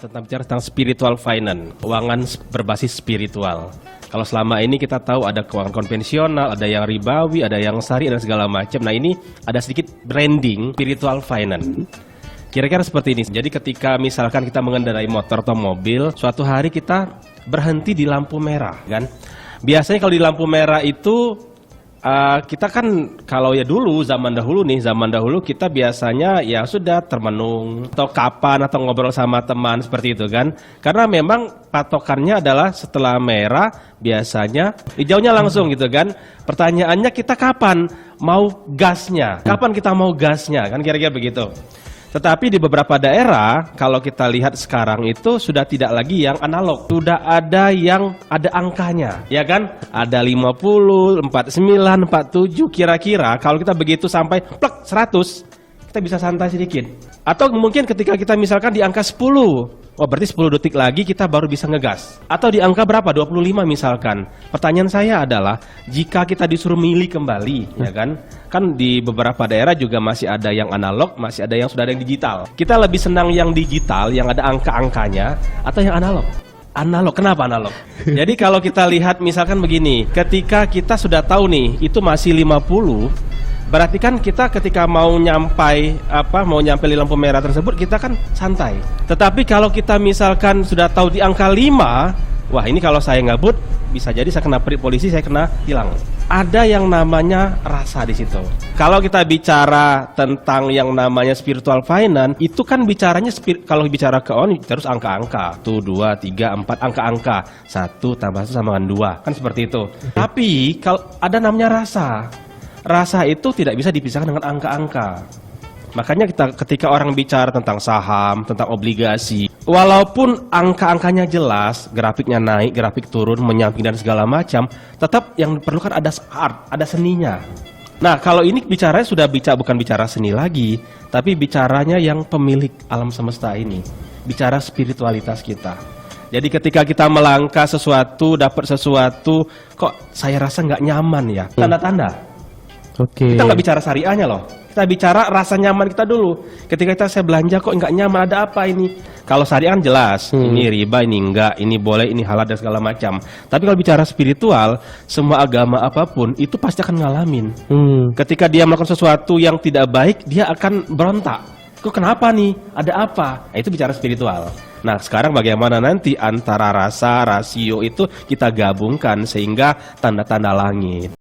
Tentang bicara tentang spiritual finance, keuangan berbasis spiritual. Kalau selama ini kita tahu ada keuangan konvensional, ada yang ribawi, ada yang syari, dan segala macam. Nah, ini ada sedikit branding spiritual finance. Kira-kira seperti ini. Jadi ketika misalkan kita mengendarai motor atau mobil, suatu hari kita berhenti di lampu merah, kan? Biasanya kalau di lampu merah itu kita kan kalau ya dulu zaman dahulu kita biasanya ya sudah termenung atau kapan atau ngobrol sama teman seperti itu kan, karena memang patokannya adalah setelah merah biasanya hijaunya langsung gitu kan. Pertanyaannya kita kapan mau gasnya, kapan kita mau gasnya kan, kira-kira begitu. Tetapi di beberapa daerah, kalau kita lihat sekarang itu sudah tidak lagi yang analog. Sudah ada yang ada angkanya, ya kan? Ada 50, 49, 47, kira-kira kalau kita begitu sampai plek 100, kita bisa santai sedikit. Atau mungkin ketika kita misalkan di angka 10, oh berarti 10 detik lagi kita baru bisa ngegas. Atau di angka berapa? 25 misalkan. Pertanyaan saya adalah, jika kita disuruh milih kembali, ya kan? Kan di beberapa daerah juga masih ada yang analog, masih ada yang sudah ada yang digital. Kita lebih senang yang digital, yang ada angka-angkanya, atau yang analog? Analog, kenapa analog? Jadi kalau kita lihat misalkan begini, ketika kita sudah tahu nih, itu masih 50, berarti kan kita ketika mau nyampai di lampu merah tersebut, kita kan santai. Tetapi kalau kita misalkan sudah tahu di angka 5, wah ini kalau saya ngabut, bisa jadi saya kena polisi, saya kena tilang. Ada yang namanya rasa di situ. Kalau kita bicara tentang yang namanya spiritual finance, itu kan bicaranya kalau bicara keuangan terus angka-angka. 1, 2, 3, 4 angka-angka. 1 tambah 1 sama dengan 2. Kan seperti itu. Tapi kalau ada namanya rasa. Rasa itu tidak bisa dipisahkan dengan angka-angka. Makanya ketika orang bicara tentang saham, tentang obligasi, walaupun angka-angkanya jelas, grafiknya naik, grafik turun, menyamping dan segala macam, tetap yang diperlukan ada art, ada seninya. Nah, kalau ini bicaranya sudah bukan bicara seni lagi, tapi bicaranya yang pemilik alam semesta ini, bicara spiritualitas kita. Jadi ketika kita melangkah sesuatu, dapat sesuatu, kok saya rasa nggak nyaman ya, tanda-tanda. Kita nggak bicara syariahnya loh, kita bicara rasa nyaman kita dulu. Ketika saya belanja kok nggak nyaman, ada apa ini? Kalau syariah kan jelas, ini riba, ini enggak, ini boleh, ini halal dan segala macam. Tapi kalau bicara spiritual, semua agama apapun itu pasti akan ngalamin. Ketika dia melakukan sesuatu yang tidak baik, dia akan berontak. Kok kenapa nih? Ada apa? Nah, itu bicara spiritual. Nah, sekarang bagaimana nanti antara rasa, rasio itu kita gabungkan sehingga tanda-tanda langit.